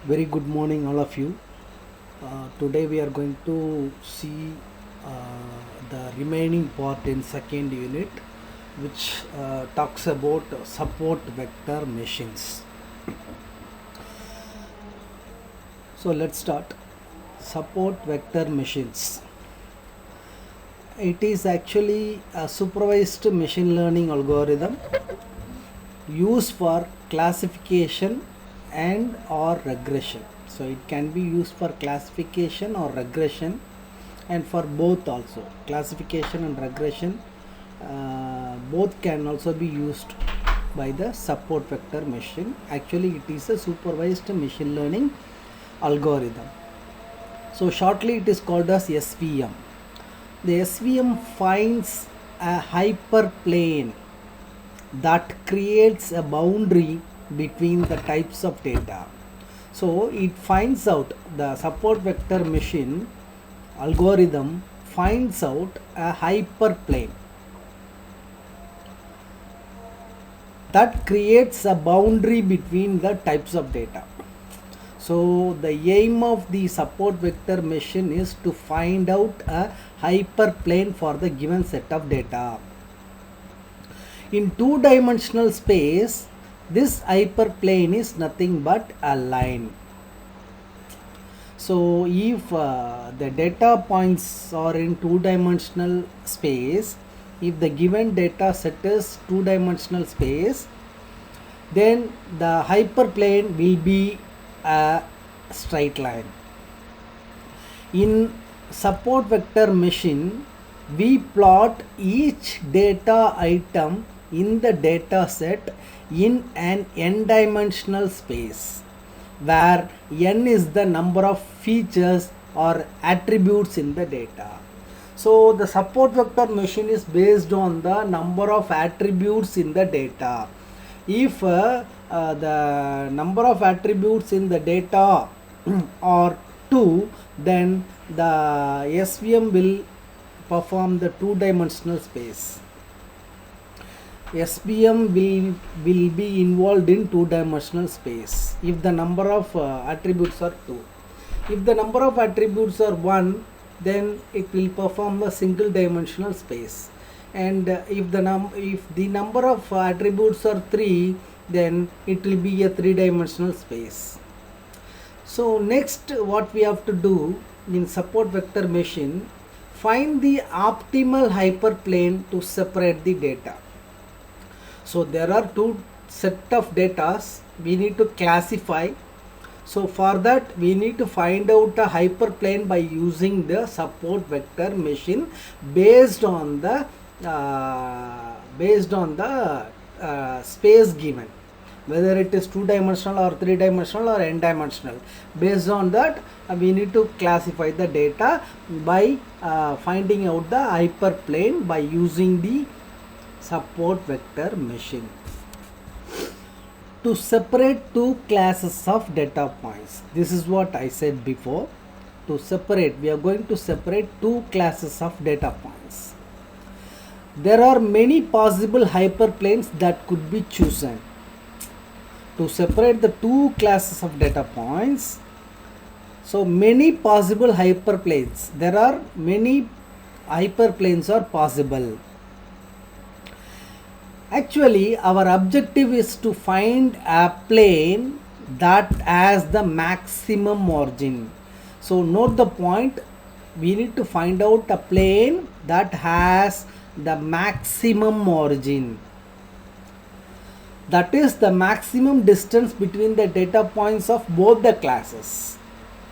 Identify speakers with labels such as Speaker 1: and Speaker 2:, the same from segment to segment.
Speaker 1: Very good morning, all of you. Today we are going to see the remaining part in second unit, which talks about support vector machines. So let's start. Support vector machines. It is actually a supervised machine learning algorithm used for classification and or regression. So it can be used for classification or regression, and for both also classification and regression, both can also be used by the support vector machine. Actually it is a supervised machine learning algorithm. So shortly it is called as SVM. The SVM finds a hyperplane that creates a boundary between the types of data. So it finds out, the support vector machine algorithm finds out a hyperplane that creates a boundary between the types of data. So the aim of the support vector machine is to find out a hyperplane for the given set of data. In two-dimensional space, this hyperplane is nothing but a line. So if the data points are in two-dimensional space, if the given data set is two-dimensional space, then the hyperplane will be a straight line. In support vector machine, we plot each data item in the data set in an n-dimensional space, where n is the number of features or attributes in the data. So the support vector machine is based on the number of attributes in the data. If the number of attributes in the data are 2, then the SVM will perform the two-dimensional space. SVM will be involved in two-dimensional space if the number of attributes are 2. If the number of attributes are 1, then it will perform a single dimensional space. And if the number of attributes are 3, then it will be a three-dimensional space. So next what we have to do in support vector machine, find the optimal hyperplane to separate the data. So there are two set of data we need to classify. So for that we need to find out a hyperplane by using the support vector machine based on the space given, whether it is two-dimensional or three-dimensional or n-dimensional. Based on that we need to classify the data by finding out the hyperplane by using the support vector machine. To separate two classes of data points, this is what I said before. To separate, we are going to separate two classes of data points. There are many possible hyperplanes that could be chosen. To separate the two classes of data points, so many possible hyperplanes, there are many hyperplanes are possible. Actually our objective is to find a plane that has the maximum margin. So note the point, we need to find out a plane that has the maximum margin, that is the maximum distance between the data points of both the classes.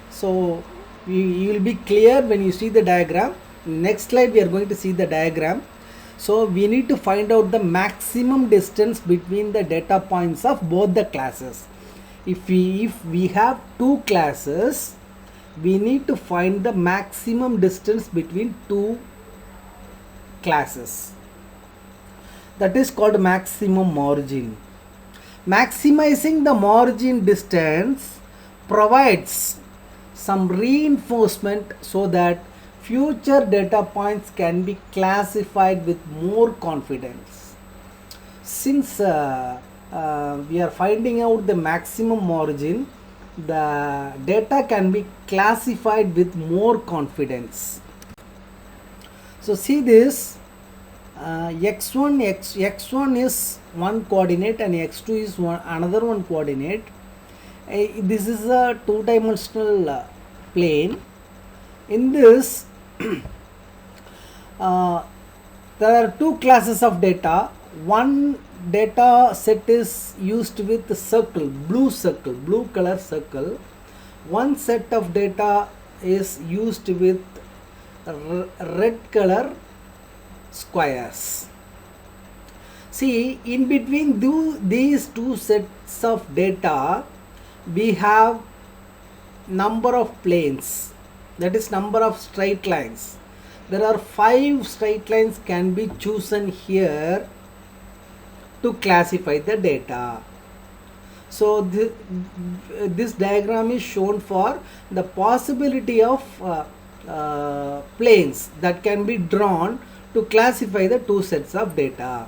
Speaker 1: So you will be clear when you see the diagram. Next slide we are going to see the diagram. So we need to find out the maximum distance between the data points of both the classes. If we have two classes, we need to find the maximum distance between two classes. That is called maximum margin. Maximizing the margin distance provides some reinforcement so that future data points can be classified with more confidence. Since we are finding out the maximum margin, the data can be classified with more confidence. So see this, x1 is one coordinate and x2 is another one coordinate. This is a two-dimensional plane. In this there are two classes of data. One data set is used with blue color circle. One set of data is used with red color squares. See, in between these two sets of data, we have number of planes, that is number of straight lines. There are 5 straight lines can be chosen here to classify the data. So this diagram is shown for the possibility of planes that can be drawn to classify the two sets of data.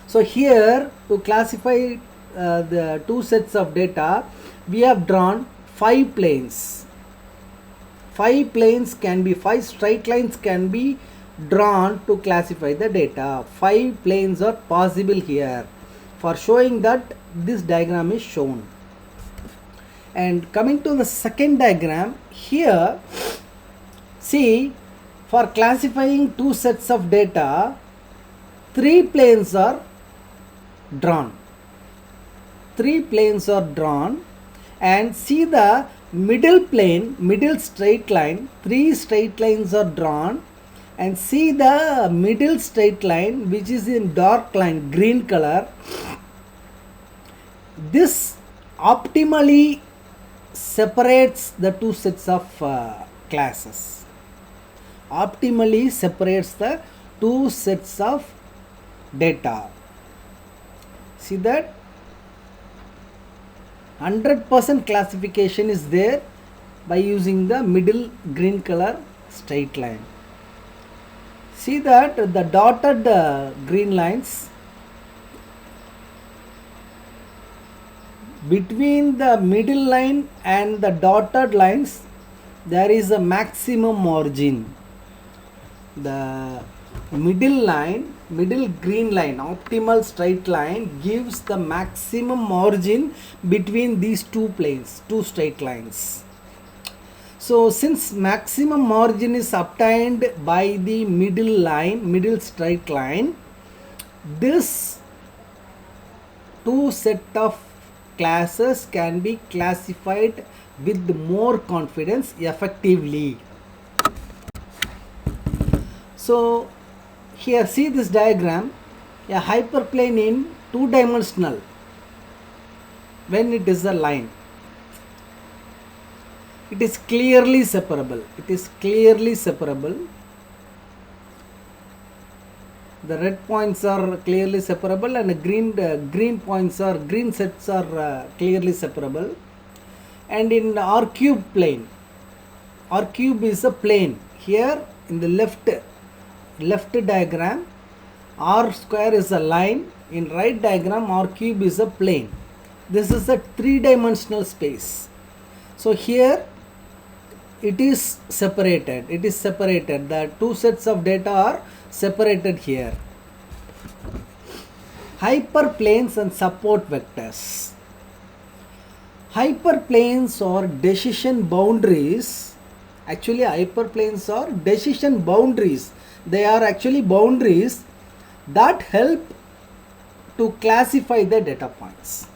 Speaker 1: So here, to classify the two sets of data, we have drawn 5 planes. 5 straight lines can be drawn to classify the data. 5 planes are possible here. For showing that, this diagram is shown. And coming to the second diagram, here see, for classifying two sets of data, 3 planes are drawn. 3 planes are drawn, and see the middle straight line, 3 straight lines are drawn, and see the middle straight line which is in dark line, green color. This optimally separates the two sets of classes. Optimally separates the two sets of data. See that 100% classification is there by using the middle green color straight line. See that the dotted green lines, between the middle line and the dotted lines there is a maximum margin. The middle green line, optimal straight line, gives the maximum margin between these two straight lines. So since maximum margin is obtained by the middle straight line, this two set of classes can be classified with more confidence effectively. So here see this diagram, a hyperplane in two-dimensional, when it is a line, it is clearly separable. The red points are clearly separable, and the green sets are clearly separable. And in the R cube plane, R cube is a plane. Here in the left diagram, R square is a line. In right diagram, R cube is a plane. This is a three-dimensional space. So here it is separated. The two sets of data are separated here. Hyperplanes and support vectors. Hyperplanes are decision boundaries. Actually, hyperplanes are decision boundaries. They are actually boundaries that help to classify the data points.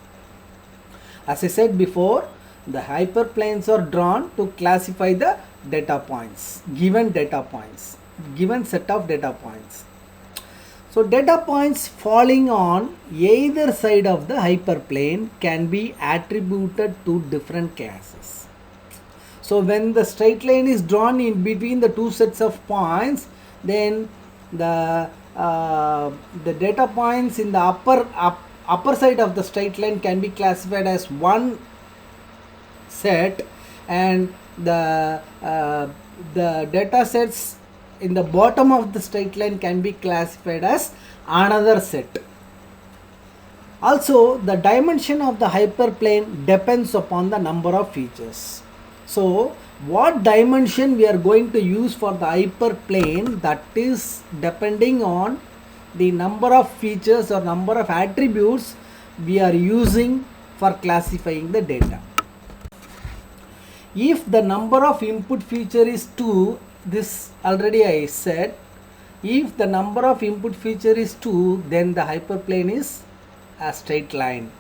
Speaker 1: As I said before, the hyperplanes are drawn to classify the data points, given set of data points. So data points falling on either side of the hyperplane can be attributed to different classes. So when the straight line is drawn in between the two sets of points, then the data points in the upper side of the straight line can be classified as one set, and the data sets in the bottom of the straight line can be classified as another set. Also, the dimension of the hyperplane depends upon the number of features. So, what dimension we are going to use for the hyperplane, that is depending on the number of features or number of attributes we are using for classifying the data. If the number of input feature is 2, this already I said, if the number of input feature is 2, then the hyperplane is a straight line.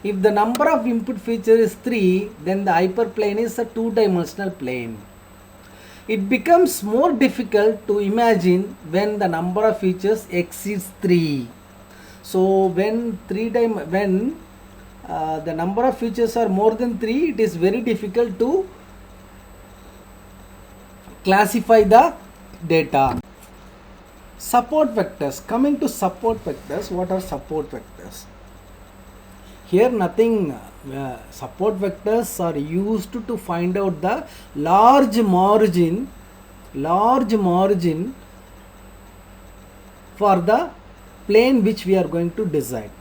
Speaker 1: If the number of input feature is 3, then the hyperplane is a two-dimensional plane. It becomes more difficult to imagine when the number of features exceeds 3. So when the number of features are more than 3, it is very difficult to classify the data. Support vectors. Coming to support vectors, what are support vectors? Here nothing. Support vectors are used to find out the large margin for the plane which we are going to design.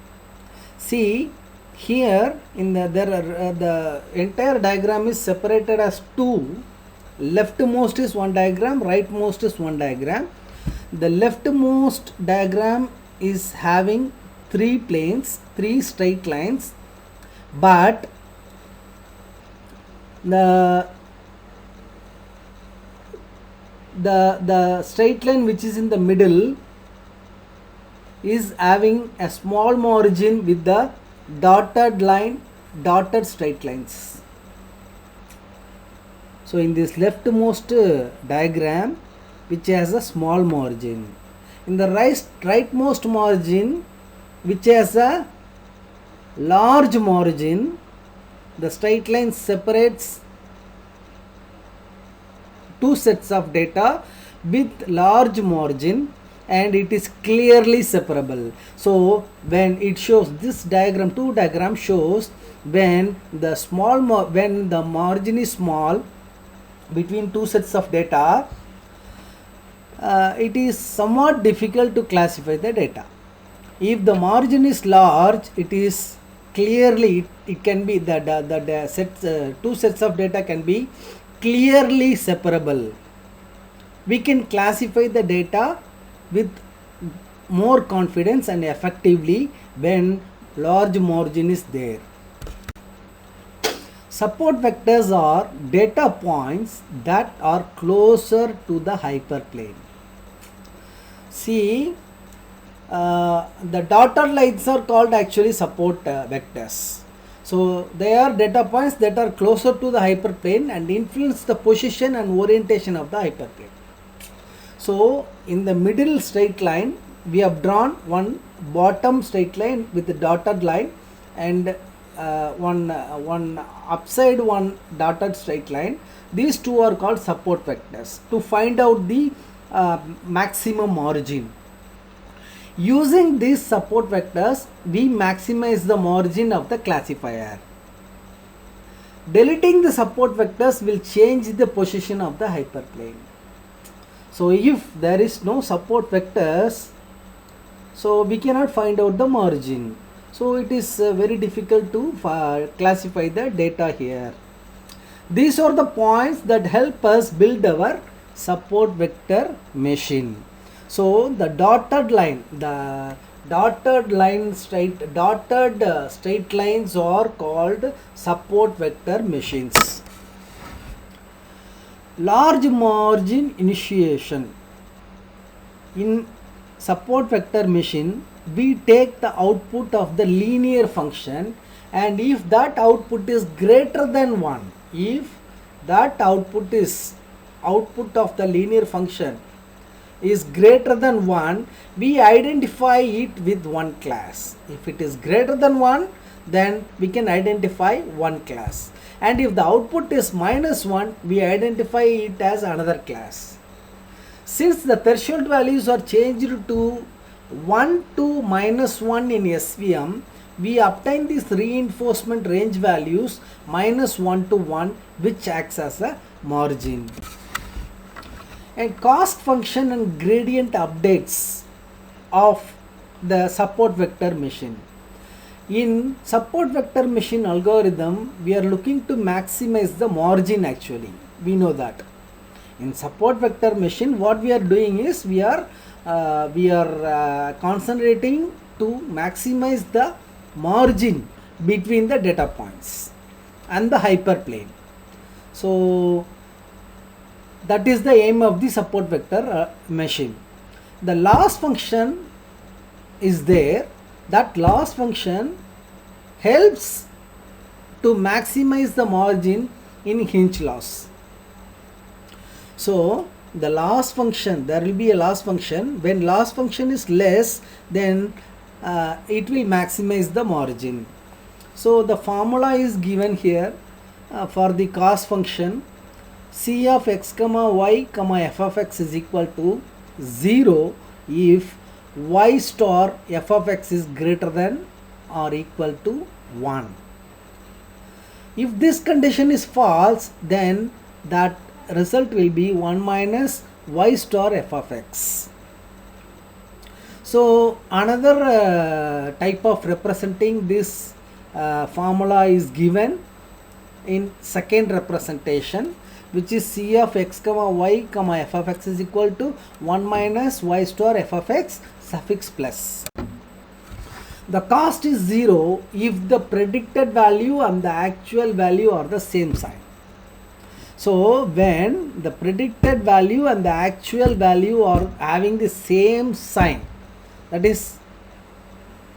Speaker 1: See, here in the entire diagram is separated as two. Leftmost is one diagram, rightmost is one diagram. The leftmost diagram is having three planes, three straight lines, but the straight line which is in the middle is having a small margin with the dotted straight lines. So in this leftmost diagram, which has a small margin, in the rightmost margin, which has a large margin, the straight line separates two sets of data with large margin, and it is clearly separable. So when it shows this diagram, two diagram shows when the when the margin is small between two sets of data, it is somewhat difficult to classify the data. If the margin is large, it is clearly, it can be the two sets of data can be clearly separable. We can classify the data with more confidence and effectively when large margin is there. Support vectors are data points that are closer to the hyperplane. See, the dotted lines are called actually support vectors. So they are data points that are closer to the hyperplane and influence the position and orientation of the hyperplane. So in the middle straight line, we have drawn one bottom straight line with the dotted line, and one upside one dotted straight line. These two are called support vectors to find out the maximum margin. Using these support vectors, we maximize the margin of the classifier. Deleting the support vectors will change the position of the hyperplane. So if there is no support vectors, so we cannot find out the margin. So it is very difficult to classify the data here. These are the points that help us build our support vector machine. So the dotted straight lines are called support vector machines. Large margin initiation. In support vector machine, we take the output of the linear function, and if that output is greater than 1, if that output of the linear function is greater than 1, we identify it with one class. If it is greater than 1, then we can identify one class, and if the output is -1, we identify it as another class. Since the threshold values are changed to 1 to -1 in SVM, we obtain these reinforcement range values -1 to 1, which acts as a margin. And cost function and gradient updates of the support vector machine. In support vector machine algorithm, we are looking to maximize the margin actually. We know that. In support vector machine, what we are doing is we are concentrating to maximize the margin between the data points and the hyperplane. So that is the aim of the support vector machine. The loss function is there. That loss function helps to maximize the margin in hinge loss. So the loss function, there will be a loss function. When loss function is less, then it will maximize the margin. So the formula is given here for the cost function. C of x comma y comma f of x is equal to 0 if y star f of x is greater than or equal to 1. If this condition is false, then that result will be 1 minus y star f of x. So another type of representing this formula is given in second representation, which is C of x comma y comma f of x is equal to 1 minus y star f of x suffix plus. The cost is 0 if the predicted value and the actual value are the same sign. So when the predicted value and the actual value are having the same sign, that is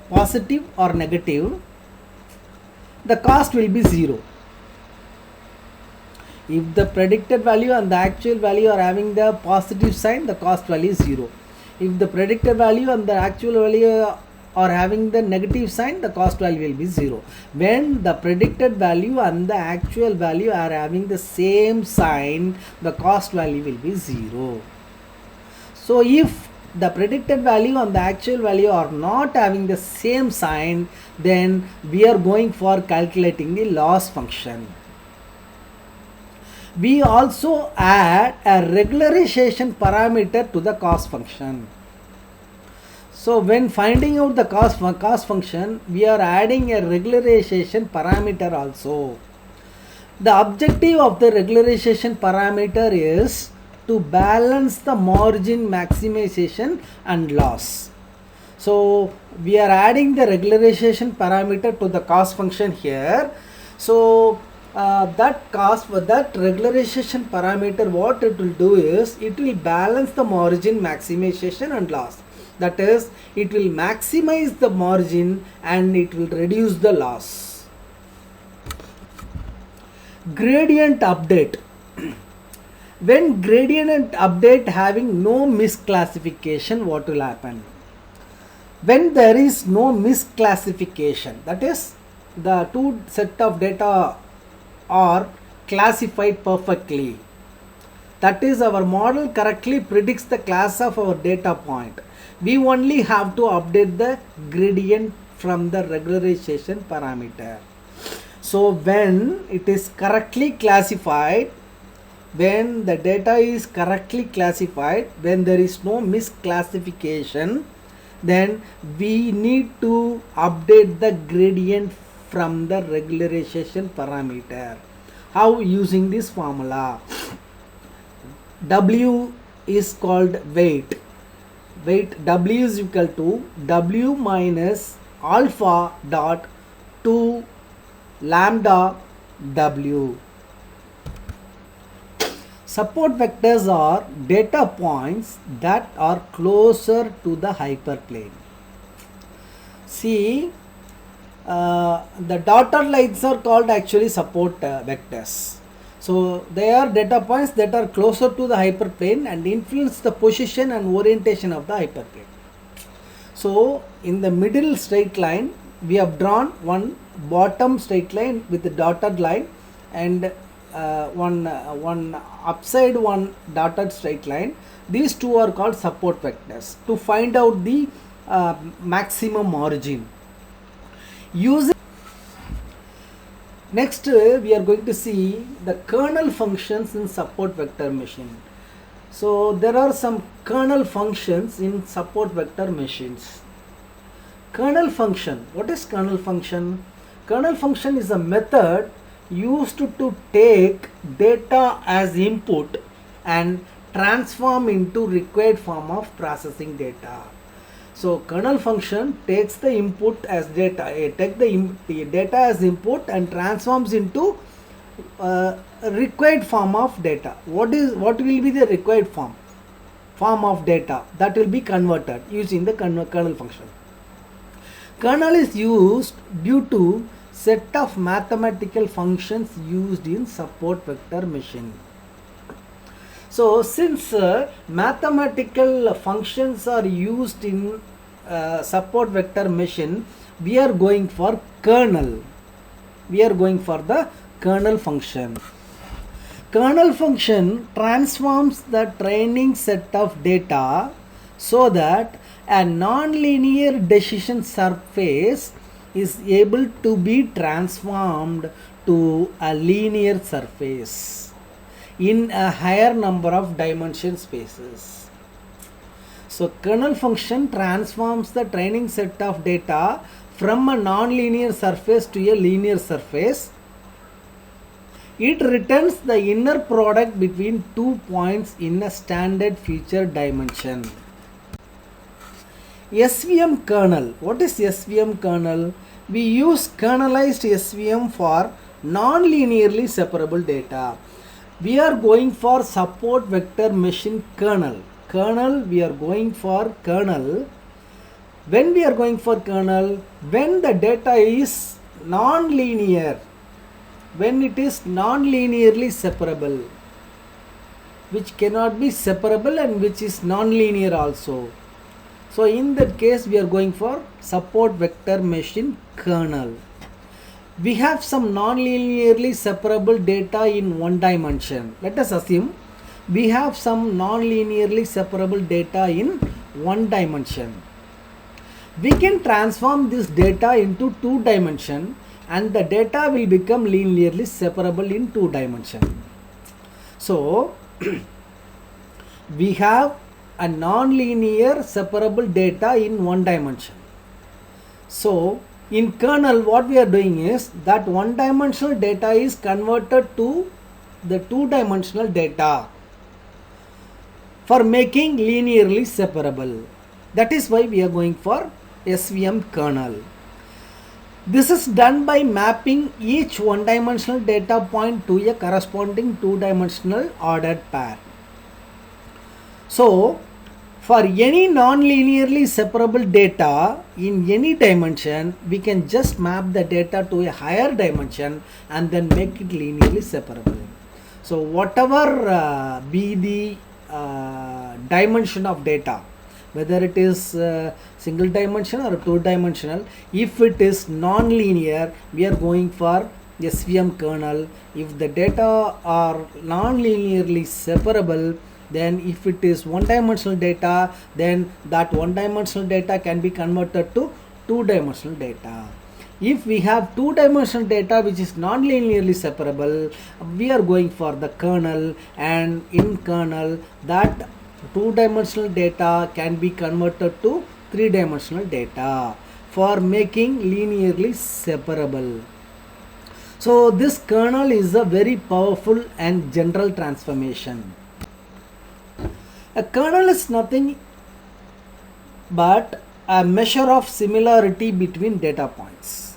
Speaker 1: positive or negative, the cost will be 0. If the predicted value and the actual value are having the positive sign, the cost value is 0. If the predicted value and the actual value are having the negative sign, the cost value will be 0. When the predicted value and the actual value are having the same sign, the cost value will be 0. So if the predicted value and the actual value are not having the same sign, then we are going for calculating the loss function. We also add a regularization parameter to the cost function. So when finding out the cost function, we are adding a regularization parameter also. The objective of the regularization parameter is to balance the margin maximization and loss. So we are adding the regularization parameter to the cost function here. So that regularization parameter, what it will do is it will balance the margin maximization and loss. That is, it will maximize the margin and it will reduce the loss. Gradient update. When gradient update having no misclassification, what will happen? When there is no misclassification, that is, the two set of data are classified perfectly. That is, our model correctly predicts the class of our data point. We only have to update the gradient from the regularization parameter. So when it is correctly classified, when the data is correctly classified, when there is no misclassification, then we need to update the gradient from the regularization parameter. How? Using this formula. W is called weight. Weight W is equal to W minus alpha dot 2 lambda W. Support vectors are data points that are closer to the hyperplane. See, the dotted lines are called actually support vectors. So they are data points that are closer to the hyperplane and influence the position and orientation of the hyperplane. So in the middle straight line, we have drawn one bottom straight line with the dotted line and one upside one dotted straight line. These two are called support vectors to find out the maximum margin. Next, we are going to see the kernel functions in support vector machine. So there are some kernel functions in support vector machines. Kernel function. What is kernel function? Kernel function is a method used to take data as input and transform into required form of processing data. So kernel function takes the input as data, take the data as input and transforms into required form of data. What will be the required form of data that will be converted using the kernel function. Kernel is used due to set of mathematical functions used in support vector machine. So since mathematical functions are used in support vector machine, we are going for kernel. We are going for the kernel function. Kernel function transforms the training set of data so that a non-linear decision surface is able to be transformed to a linear surface in a higher number of dimension spaces. So kernel function transforms the training set of data from a non-linear surface to a linear surface. It returns the inner product between 2 points in a standard feature dimension. SVM kernel. What is SVM kernel? We use kernelized SVM for non-linearly separable data. We are going for support vector machine kernel. We are going for kernel. When we are going for kernel, when the data is non-linear, when it is non-linearly separable, which cannot be separable and which is non-linear also. So in that case we are going for support vector machine kernel. We have some non-linearly separable data in one dimension. Let us assume we have some non-linearly separable data in one dimension. We can transform this data into 2 dimension and the data will become linearly separable in 2 dimension. So we have a non-linear separable data in one dimension. So in kernel what we are doing is that one dimensional data is converted to the 2-dimensional data for making linearly separable. That is why we are going for SVM kernel. This is done by mapping each one-dimensional data point to a corresponding 2-dimensional ordered pair. So for any non-linearly separable data in any dimension, we can just map the data to a higher dimension and then make it linearly separable. So whatever be the dimension of data, whether it is single dimensional or 2-dimensional, if it is non-linear, we are going for SVM kernel. If the data are non-linearly separable, then if it is one-dimensional data, then that one-dimensional data can be converted to 2-dimensional data. If we have 2-dimensional data which is non-linearly separable, we are going for the kernel, and in kernel that 2-dimensional data can be converted to 3-dimensional data for making linearly separable. So this kernel is a very powerful and general transformation. A kernel is nothing but a measure of similarity between data points.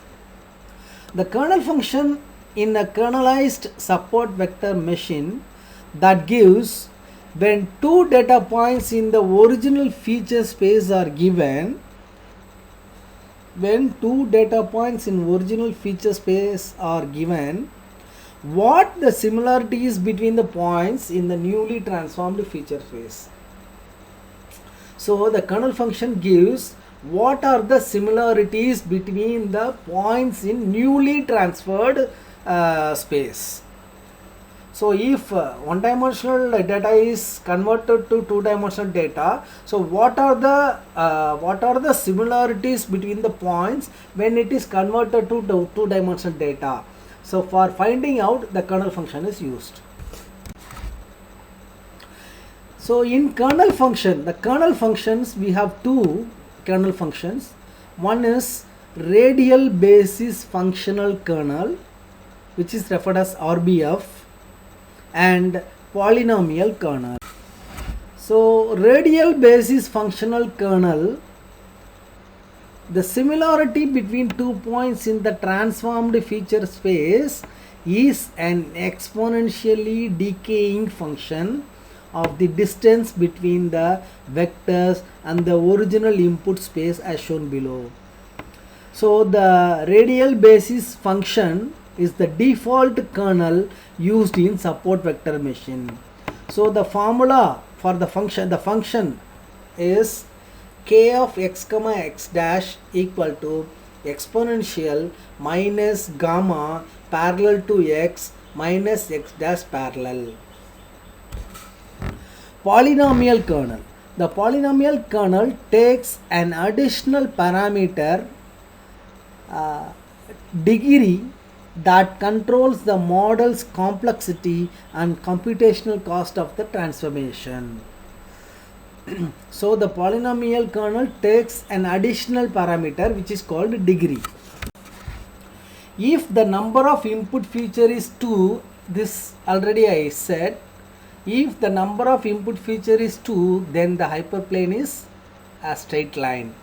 Speaker 1: The kernel function in a kernelized support vector machine that gives when 2 data points in the original feature space are given, what the similarities between the points in the newly transformed feature space. So the kernel function gives what are the similarities between the points in newly transferred space. So if one-dimensional data is converted to 2-dimensional data, so what are the similarities between the points when it is converted to 2-dimensional data? So for finding out, the kernel function is used. So in kernel function, the kernel functions, we have 2 kernel functions. One is radial basis functional kernel, which is referred as RBF, and polynomial kernel. So radial basis functional kernel, the similarity between 2 points in the transformed feature space is an exponentially decaying function of the distance between the vectors and the original input space as shown below. So the radial basis function is the default kernel used in support vector machine. So the formula for the function is k of x comma x dash equal to exponential minus gamma parallel to x minus x dash parallel. Polynomial kernel. The polynomial kernel takes an additional parameter degree that controls the model's complexity and computational cost of the transformation. So the polynomial kernel takes an additional parameter which is called degree. If the number of input feature is 2, this already I said, if the number of input feature is 2, then the hyperplane is a straight line.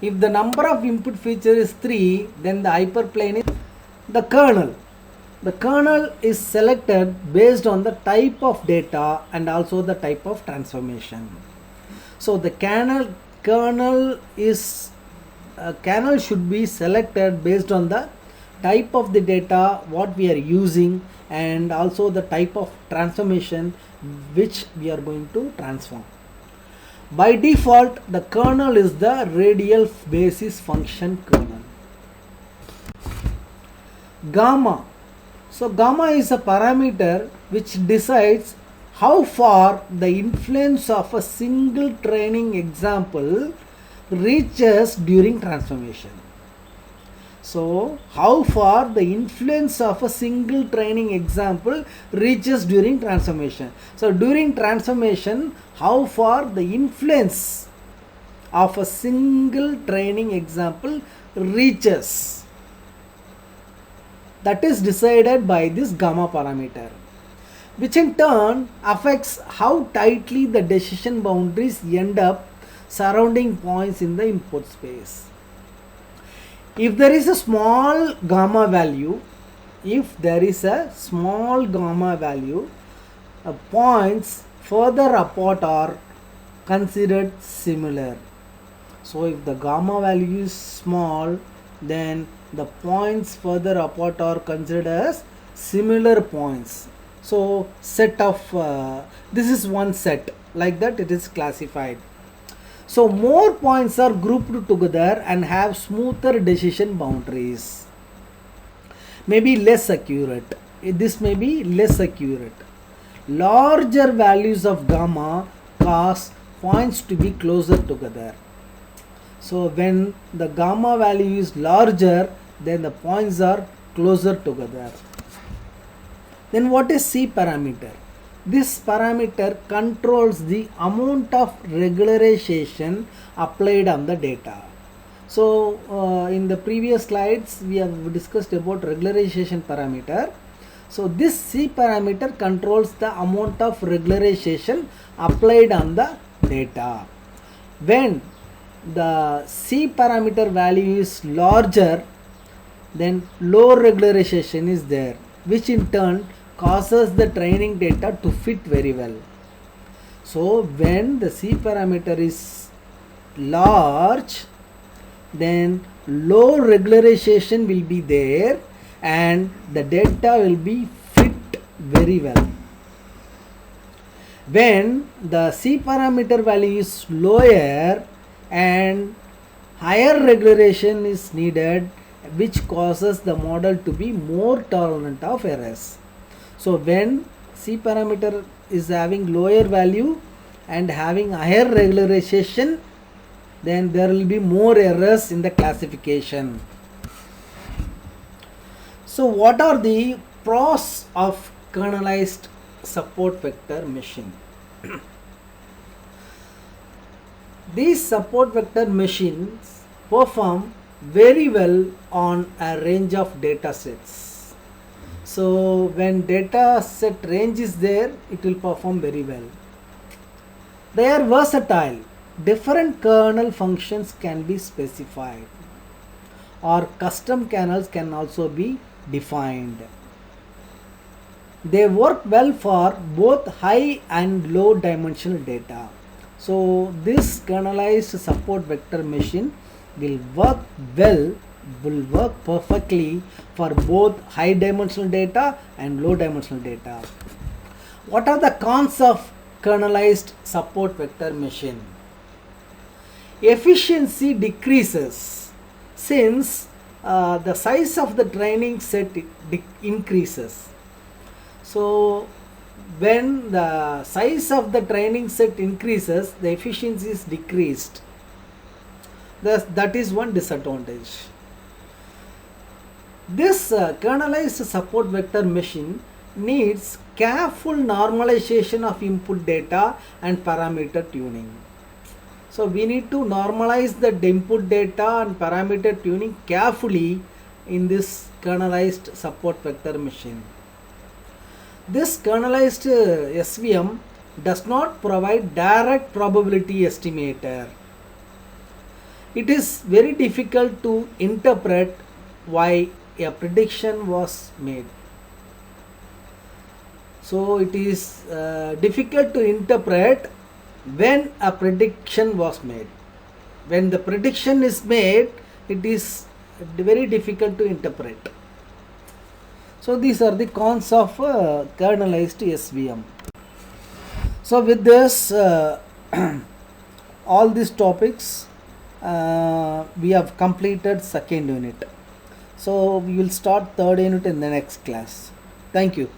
Speaker 1: If the number of input feature is 3, then the hyperplane is the kernel. The kernel is selected based on the type of data and also the type of transformation. So the kernel should be selected based on the type of the data what we are using and also the type of transformation which we are going to transform. By default, the kernel is the radial basis function kernel. Gamma. So gamma is a parameter which decides how far the influence of a single training example reaches during transformation. So how far the influence of a single training example reaches during transformation. So during transformation, how far the influence of a single training example reaches, that is decided by this gamma parameter, which in turn affects how tightly the decision boundaries end up surrounding points in the input space. If there is a small gamma value, points further apart are considered similar. So if the gamma value is small, then the points further apart are considered as similar points. So set of this is one set, like that it is classified. So more points are grouped together and have smoother decision boundaries. Maybe less accurate. This may be less accurate. Larger values of gamma cause points to be closer together. So when the gamma value is larger, then the points are closer together. Then what is C parameter? This parameter controls the amount of regularization applied on the data. So in the previous slides we have discussed about regularization parameter. So this C parameter controls the amount of regularization applied on the data. When the C parameter value is larger, then low regularization is there, which in turn causes the training data to fit very well. So when the C parameter is large, then low regularization will be there and the data will be fit very well. When the C parameter value is lower and higher regularization is needed, which causes the model to be more tolerant of errors. So when C parameter is having lower value and having higher regularization, then there will be more errors in the classification. So what are the pros of kernelized support vector machine? These support vector machines perform very well on a range of data sets. So when data set range is there, it will perform very well. They are versatile. Different kernel functions can be specified, or custom kernels can also be defined. They work well for both high and low dimensional data. So this kernelized support vector machine will work well, will work perfectly for both high dimensional data and low dimensional data. What are the cons of kernelized support vector machine? Efficiency decreases since the size of the training set increases. So when the size of the training set increases, the efficiency is decreased. That is one disadvantage. This kernelized support vector machine needs careful normalization of input data and parameter tuning. So we need to normalize the input data and parameter tuning carefully in this kernelized support vector machine. This kernelized SVM does not provide direct probability estimator. It is very difficult to interpret why a prediction was made. So it is difficult to interpret when a prediction was made. When the prediction is made, it is very difficult to interpret. So these are the cons of kernelized SVM. So with this, all these topics, we have completed second unit. So we will start third unit in the next class. Thank you.